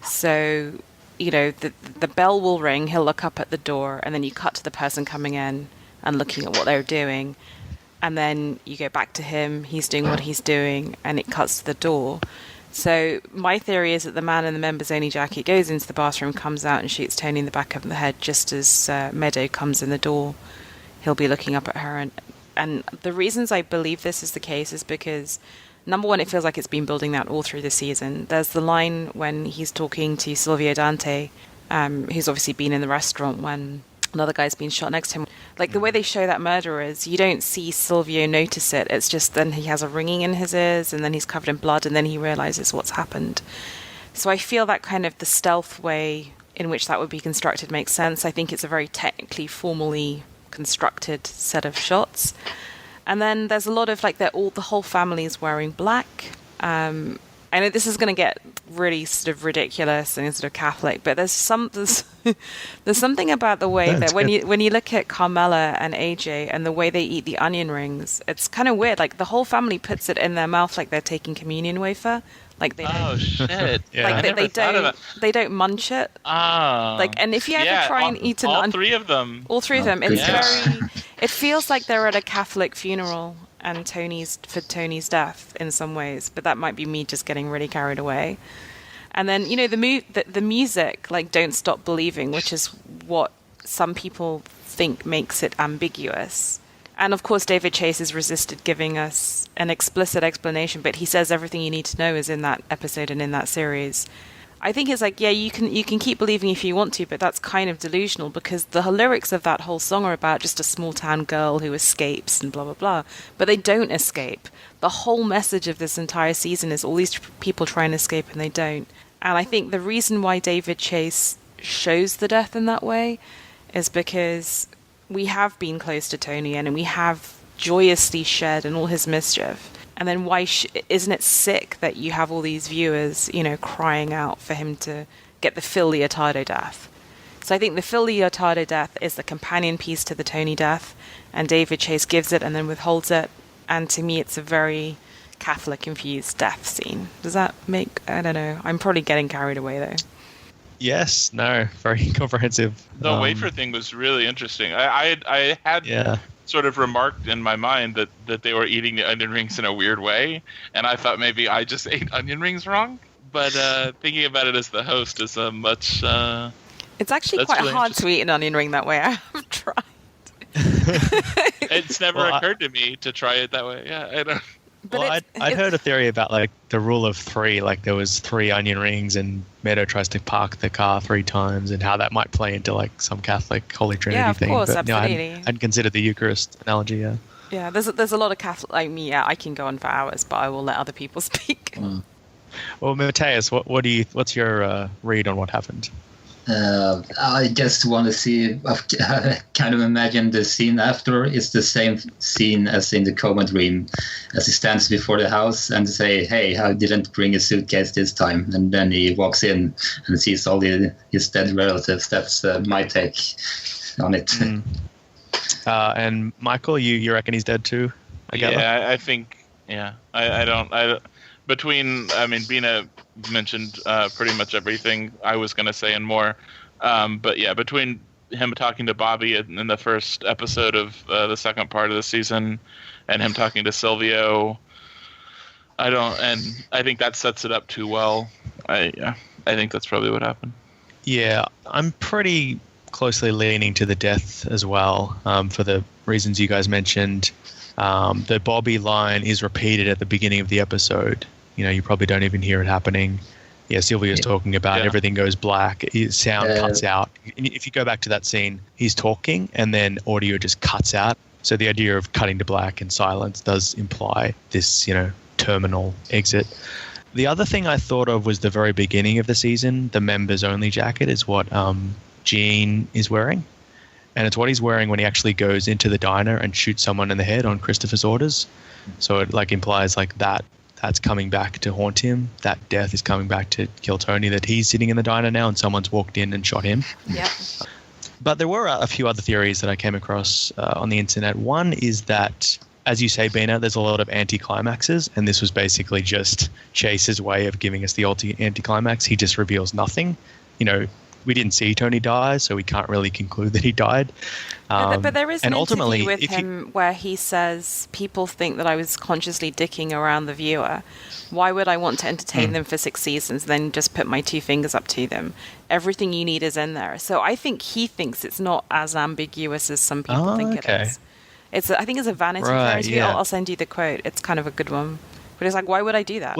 So, the bell will ring, he'll look up at the door, and then you cut to the person coming in and looking at what they're doing. And then you go back to him, he's doing what he's doing, and it cuts to the door. So my theory is that the man in the members-only jacket goes into the bathroom, comes out, and shoots Tony in the back of the head just as Meadow comes in the door. He'll be looking up at her, and the reasons I believe this is the case is because, number one, it feels like it's been building that all through the season. There's the line when he's talking to Silvio Dante, who's obviously been in the restaurant when another guy's been shot next to him. Like, the way they show that murder is you don't see Silvio notice it. It's just then he has a ringing in his ears, and then he's covered in blood, and then he realizes what's happened. So I feel that kind of the stealth way in which that would be constructed makes sense. I think it's a very technically, formally constructed set of shots. And then there's a lot of, like, the whole family is wearing black. I know this is going to get really sort of ridiculous and sort of Catholic, but there's something about the way that when you look at Carmela and AJ and the way they eat the onion rings, it's kind of weird. Like, the whole family puts it in their mouth like they're taking communion wafer. Like, they don't, shit! Yeah. Like they don't munch it. Oh, like, and if you ever try and eat an onion, all three of them, it's very. It feels like they're at a Catholic funeral and Tony's death in some ways, but that might be me just getting really carried away. And then, the music, like Don't Stop Believing, which is what some people think makes it ambiguous. And of course, David Chase has resisted giving us an explicit explanation, but he says everything you need to know is in that episode and in that series. I think it's like, yeah, you can keep believing if you want to, but that's kind of delusional because the lyrics of that whole song are about just a small town girl who escapes and blah, blah, blah. But they don't escape. The whole message of this entire season is all these people trying to escape and they don't. And I think the reason why David Chase shows the death in that way is because we have been close to Tony and we have joyously shared in all his mischief. And then why isn't it sick that you have all these viewers, crying out for him to get the Phil Leotardo death? So I think the Phil Leotardo death is the companion piece to the Tony death, and David Chase gives it and then withholds it. And to me, it's a very Catholic-infused death scene. Does that make... I don't know. I'm probably getting carried away, though. Yes, no, very comprehensive. The wafer thing was really interesting. I had sort of remarked in my mind that they were eating the onion rings in a weird way, and I thought maybe I just ate onion rings wrong. But thinking about it as the host is a much... it's actually quite really hard to eat an onion ring that way. I have tried. It's never occurred to me to try it that way. Yeah, I don't... Well, I'd heard a theory about like the rule of 3, like there was 3 onion rings and Meadow tries to park the car 3 times and how that might play into like some Catholic Holy Trinity thing. Yeah, of course, but, absolutely. I hadn't considered the Eucharist analogy, yeah. Yeah, there's a lot of Catholic, like me, I can go on for hours, but I will let other people speak. Well, Matthias, what's your read on what happened? I just want to see, I kind of imagine the scene after is the same scene as in the coma dream, as he stands before the house and say, hey, I didn't bring a suitcase this time. And then he walks in and sees all his dead relatives. That's my take on it. And Michael, you reckon he's dead too? Yeah, I think, yeah. Bina mentioned pretty much everything I was going to say and more. But yeah, between him talking to Bobby in the first episode of the second part of the season and him talking to Silvio, I think that sets it up too well. I think that's probably what happened. Yeah, I'm pretty closely leaning to the death as well, for the reasons you guys mentioned. The Bobby line is repeated at the beginning of the episode. You probably don't even hear it happening. Yeah, Sylvia's talking about everything goes black. Sound cuts out. If you go back to that scene, he's talking and then audio just cuts out. So the idea of cutting to black and silence does imply this, terminal exit. The other thing I thought of was the very beginning of the season. The members only jacket is what Gene is wearing. And it's what he's wearing when he actually goes into the diner and shoots someone in the head on Christopher's orders. So it implies that's coming back to haunt him. That death is coming back to kill Tony, that he's sitting in the diner now and someone's walked in and shot him. Yeah. But there were a few other theories that I came across on the internet. One is that, as you say, Bina, there's a lot of anticlimaxes, and this was basically just Chase's way of giving us the anticlimax. He just reveals nothing. We didn't see Tony die, so we can't really conclude that he died. But there is an interview with him where he says, people think that I was consciously dicking around the viewer. Why would I want to entertain them for 6 seasons, then just put my 2 fingers up to them? Everything you need is in there. So I think he thinks it's not as ambiguous as some people think it is. I think it's a Vanity Fair interview. Yeah. I'll send you the quote. It's kind of a good one. But it's like, why would I do that?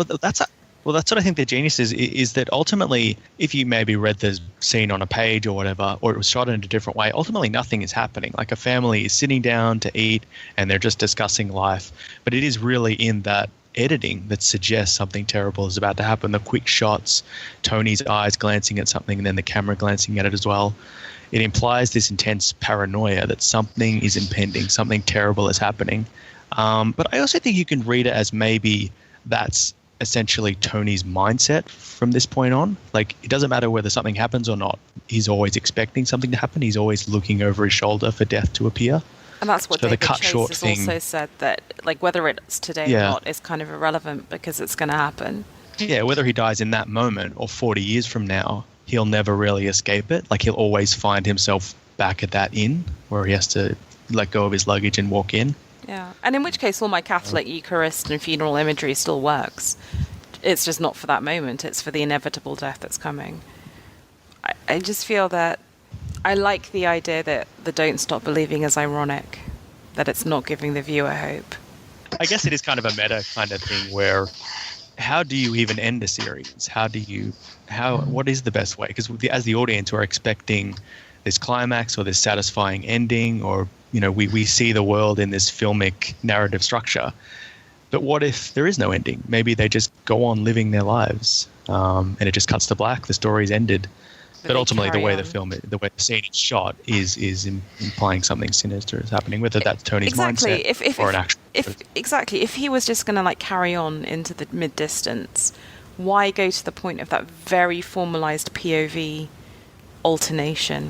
Well, that's what I think the genius is that ultimately, if you maybe read the scene on a page or whatever, or it was shot in a different way, ultimately nothing is happening. Like a family is sitting down to eat and they're just discussing life. But it is really in that editing that suggests something terrible is about to happen. The quick shots, Tony's eyes glancing at something and then the camera glancing at it as well. It implies this intense paranoia that something is impending, something terrible is happening. But I also think you can read it as maybe that's essentially Tony's mindset from this point on. Like, it doesn't matter whether something happens or not. He's always expecting something to happen. He's always looking over his shoulder for death to appear. And that's what David Chase has also said, that whether it's today or not is kind of irrelevant because it's going to happen. Yeah, whether he dies in that moment or 40 years from now, he'll never really escape it. Like, he'll always find himself back at that inn where he has to let go of his luggage and walk in. Yeah, and in which case all my Catholic Eucharist and funeral imagery still works. It's just not for that moment. It's for the inevitable death that's coming. I just feel that I like the idea that the don't stop believing is ironic, that it's not giving the viewer hope. I guess it is kind of a meta kind of thing where how do you even end a series? What is the best way? Because as the audience, we're expecting this climax or this satisfying ending, or we see the world in this filmic narrative structure. But what if there is no ending? Maybe they just go on living their lives, and it just cuts to black. The story's ended. But ultimately, the way the scene is shot is implying something sinister is happening, whether that's Tony's mindset or an actual. If he was just going to carry on into the mid-distance, why go to the point of that very formalized POV alternation?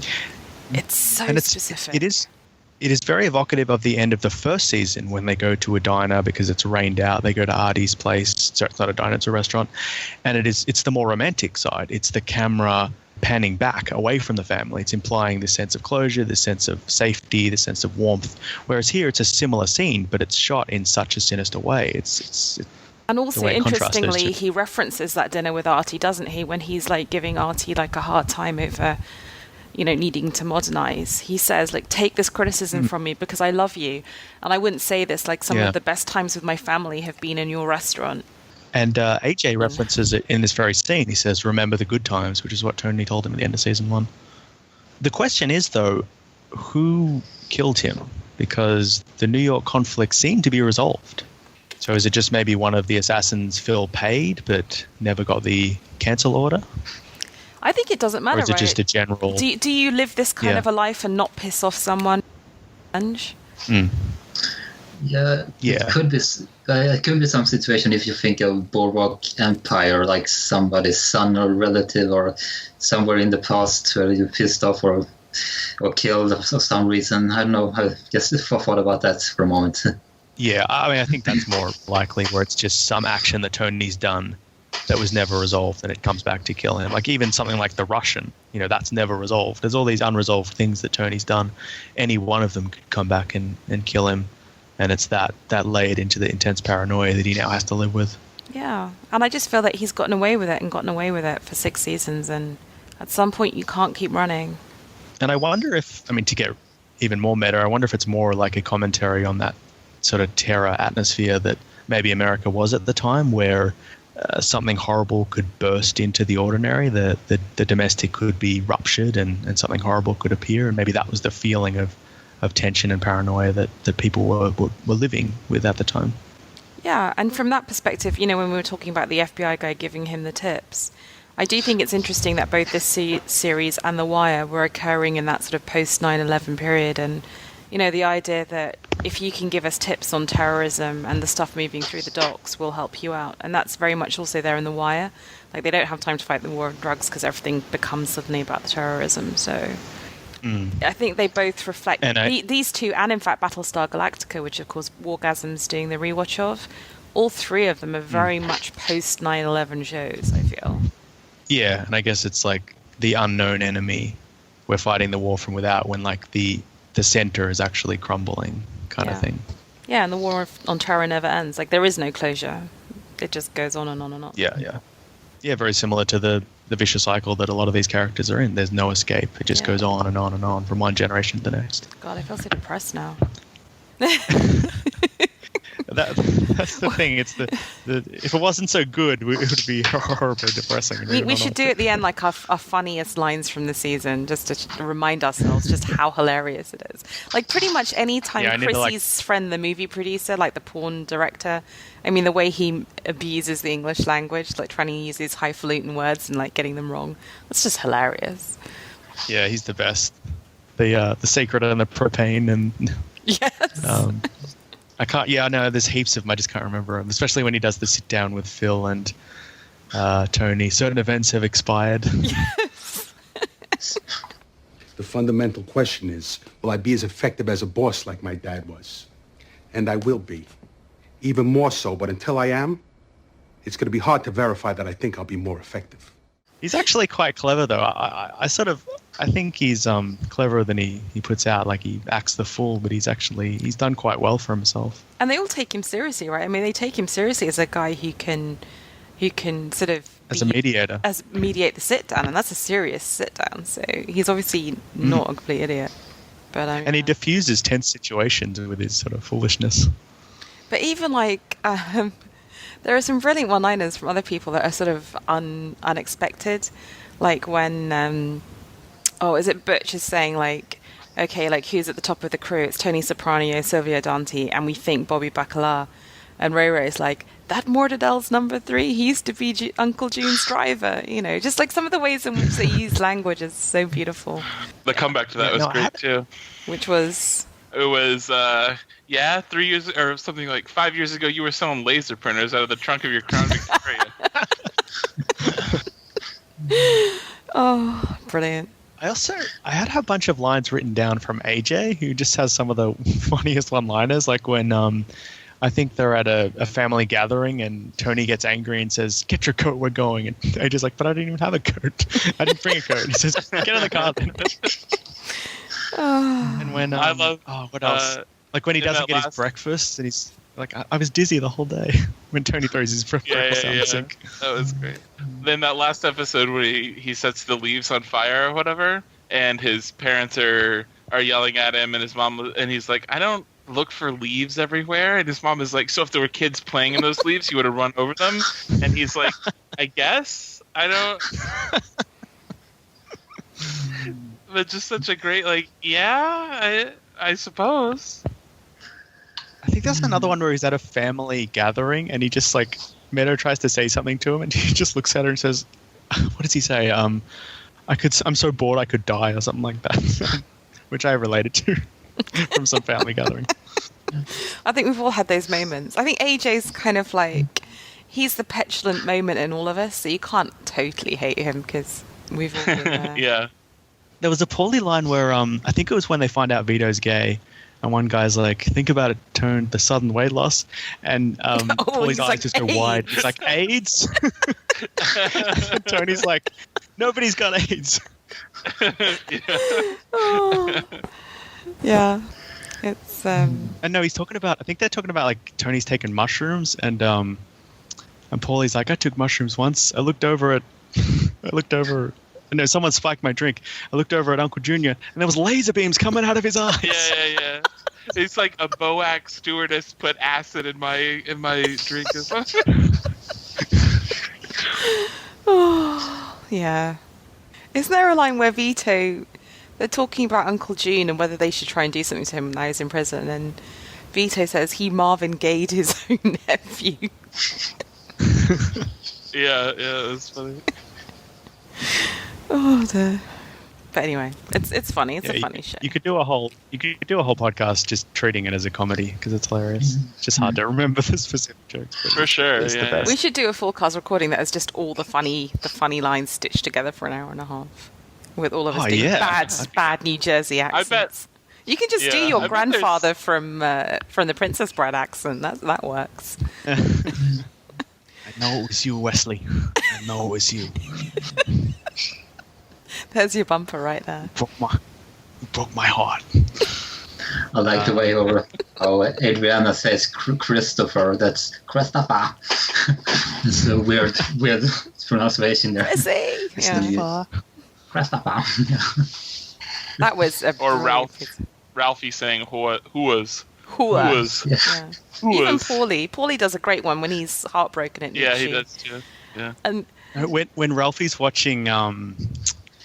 It's so specific. It is very evocative of the end of the first season when they go to a diner because it's rained out. They go to Artie's place. So it's not a diner, it's a restaurant. And it's the more romantic side. It's the camera panning back away from the family. It's implying this sense of closure, this sense of safety, this sense of warmth. Whereas here it's a similar scene, but it's shot in such a sinister way. And also, interestingly, he references that dinner with Artie, doesn't he? When he's giving Artie a hard time over, needing to modernize. He says, take this criticism from me because I love you. And I wouldn't say this, some of the best times with my family have been in your restaurant. And AJ references it in this very scene. He says, remember the good times, which is what Tony told him at the end of season 1. The question is, though, who killed him? Because the New York conflict seemed to be resolved. So is it just maybe one of the assassins Phil paid but never got the cancel order? I think it doesn't matter, or is it just a general... Do you live this kind of a life and not piss off someone? Yeah. It could be some situation if you think of Boardwalk Empire, like somebody's son or relative or somewhere in the past where you pissed off or killed for some reason. I don't know. I just thought about that for a moment. Yeah, I think that's more likely where it's just some action that Tony's done that was never resolved and it comes back to kill him. Even something like the Russian, that's never resolved. There's all these unresolved things that Tony's done. Any one of them could come back and kill him. And it's that layered into the intense paranoia that he now has to live with. Yeah, and I just feel that he's gotten away with it for 6 seasons, and at some point you can't keep running. And I wonder if, to get even more meta, I wonder if it's more like a commentary on that sort of terror atmosphere that maybe America was at the time, where something horrible could burst into the ordinary, the domestic could be ruptured and something horrible could appear, and maybe that was the feeling of tension and paranoia that people were living with at the time. Yeah, and from that perspective, when we were talking about the FBI guy giving him the tips, I do think it's interesting that both this series and The Wire were occurring in that sort of post 9/11 period, and the idea that if you can give us tips on terrorism and the stuff moving through the docks, we'll help you out. And that's very much also there in The Wire. They don't have time to fight the war on drugs because everything becomes suddenly about the terrorism. So I think they both reflect these two, and in fact Battlestar Galactica, which of course Wargasm's doing the rewatch of. All three of them are very much post 9/11 shows, I feel. Yeah, and I guess it's the unknown enemy. We're fighting the war from without when the center is actually crumbling kind of thing. Yeah, and the war on terror never ends. There is no closure. It just goes on and on and on. Yeah, very similar to the vicious cycle that a lot of these characters are in. There's no escape. It just goes on and on and on from one generation to the next. God, I feel so depressed now. That's the thing. It's the if it wasn't so good, it would be horribly depressing. We should do at the end our funniest lines from the season, just to remind ourselves just how hilarious it is. Pretty much any time Chrissy's friend, the movie producer, the porn director, the way he abuses the English language, trying to use these highfalutin words and getting them wrong, that's just hilarious. Yeah, he's the best. The secret and the propane and yes. I can't. Yeah, no. There's heaps of them. I just can't remember them. Especially when he does the sit down with Phil and Tony. Certain events have expired. Yes. The fundamental question is, will I be as effective as a boss like my dad was? And I will be. Even more so, but until I am, it's going to be hard to verify that I think I'll be more effective. He's actually quite clever, though. I think he's cleverer than he puts out. He acts the fool, but he's done quite well for himself. And they all take him seriously, right? They take him seriously as a guy who can sort of as a mediator, mediate the sit down, and that's a serious sit down. So he's obviously not a complete idiot. But and he diffuses tense situations with his sort of foolishness. But even There are some brilliant one-liners from other people that are sort of unexpected. Like when, is it Butch is saying, like, okay, like, who's at the top of the crew? It's Tony Soprano, Silvio Dante, and we think Bobby Bacala. And Ray Ray's like, that Mortadel's number 3. He used to be Uncle June's driver. You know, just like some of the ways in which they use language is so beautiful. The comeback to that was great, too. Which was... It was, 3 years, or something like 5 years ago, you were selling laser printers out of the trunk of your Crown Victoria. Oh, brilliant. I had a bunch of lines written down from AJ, who just has some of the funniest one-liners, like when I think they're at a family gathering and Tony gets angry and says, "Get your coat, we're going." And AJ's like, "But I didn't even have a coat. I didn't bring a coat." He says, "Get in the car then." And when I love what else? Like when he doesn't get his breakfast and he's like, I was dizzy the whole day. When Tony throws his breakfast down the sink. That was great. Then that last episode where he sets the leaves on fire or whatever, and his parents are yelling at him, and his mom, and he's like, "I don't look for leaves everywhere." And his mom is like, "So if there were kids playing in those leaves, you would have run over them?" And he's like, "I guess I don't." But just such a great, like, I suppose. I think that's another one where he's at a family gathering and he just like Meadow tries to say something to him and he just looks at her and says, "What does he say? I'm so bored I could die," or something like that, which I related to from some family gathering. I think we've all had those moments. I think AJ's kind of like, he's the petulant moment in all of us, so you can't totally hate him because we've all been there. Yeah. There was a Paulie line where I think it was when they find out Vito's gay, and one guy's like, "Think about it, Tone, the sudden weight loss," and Paulie's eyes just go wide. He's like, "AIDS?" And Tony's like, "Nobody's got AIDS." Yeah, it's And no, he's talking about. I think they're talking about like Tony's taking mushrooms, and Paulie's like, "I took mushrooms once. I looked over. No, someone spiked my drink. I looked over at Uncle Junior, and there was laser beams coming out of his eyes." Yeah. It's like a BOAC stewardess put acid in my drink. Oh, yeah. Isn't there a line where Vito, they're talking about Uncle June and whether they should try and do something to him now he's in prison, and Vito says he Marvin Gayed his own nephew. Yeah, it was funny. Oh, dear. But anyway, it's funny. It's a funny show. You could do a whole podcast just treating it as a comedy because it's hilarious. It's just hard to remember the specific jokes. For sure, it's the best. We should do a full cast recording that is just all the funny lines stitched together for an hour and a half, with all of us doing bad New Jersey accents. I bet you can just do your grandfather from the Princess Bride accent. That works. I know it was you, Wesley. I know it was you. There's your bumper right there. Broke my heart. I like the way how Adriana says Christopher. That's Christopher. It's a weird pronunciation there. Yeah. Christopher. That was or Ralphie saying who was. Yeah. Even Paulie. Paulie does a great one when he's heartbroken at Nietzsche. Yeah, he does too. Yeah. And when Ralphie's watching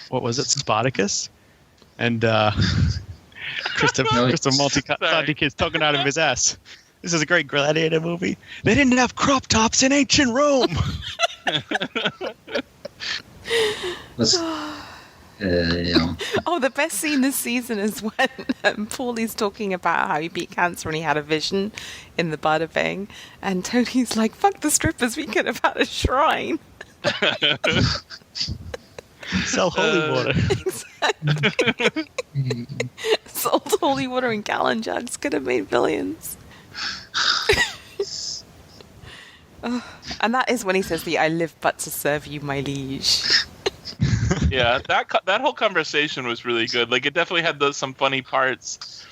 what was it, Spartacus, and Christopher Maltese talking out of his ass. This is a great gladiator movie. They didn't have crop tops in ancient Rome. Oh, the best scene this season is when Paulie's talking about how he beat cancer and he had a vision in the Bada Bing, and Tony's like, "Fuck the strippers, we could have had a shrine." Sell holy water. Exactly. Sold holy water in gallon jugs, could have made billions. And that is when he says "I live but to serve you, my liege." Yeah, that whole conversation was really good. Like, it definitely had some funny parts.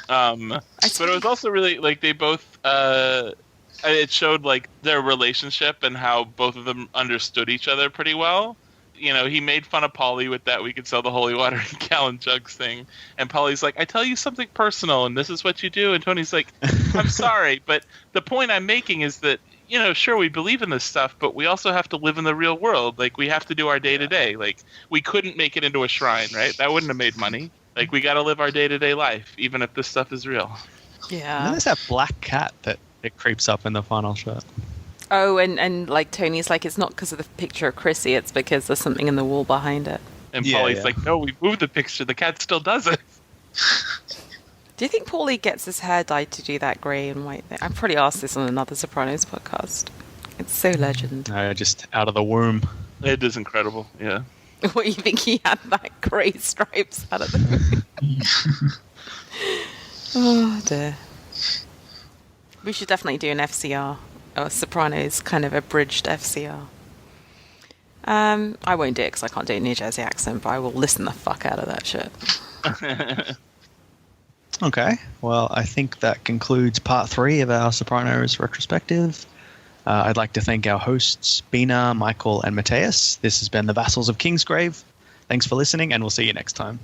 But it was also really, like, they both, it showed, like, their relationship and how both of them understood each other pretty well. You know, he made fun of Paulie with that "we could sell the holy water in gallon jugs" thing. And Paulie's like, "I tell you something personal, and this is what you do." And Tony's like, "I'm sorry, but the point I'm making is that sure, we believe in this stuff, but we also have to live in the real world. Like, we have to do our day-to-day. Like, we couldn't make it into a shrine, right? That wouldn't have made money. Like, we got to live our day-to-day life, even if this stuff is real. Yeah. And then there's that black cat that it creeps up in the final shot. Oh, and like Tony's like, it's not because of the picture of Chrissy, it's because there's something in the wall behind it. And Paulie's like, no, we moved the picture. The cat still does it. Do you think Paulie gets his hair dyed to do that grey and white thing? I've probably asked this on another Sopranos podcast. It's so legend. Just out of the womb. It is incredible, yeah. What, you think he had that grey stripes out of the Oh, dear. We should definitely do an FCR. Or Sopranos kind of abridged FCR. I won't do it because I can't do a New Jersey accent, but I will listen the fuck out of that shit. Okay, well, I think that concludes part 3 of our Sopranos retrospective. I'd like to thank our hosts, Bina, Michael, and Mateus. This has been the Vassals of Kingsgrave. Thanks for listening, and we'll see you next time.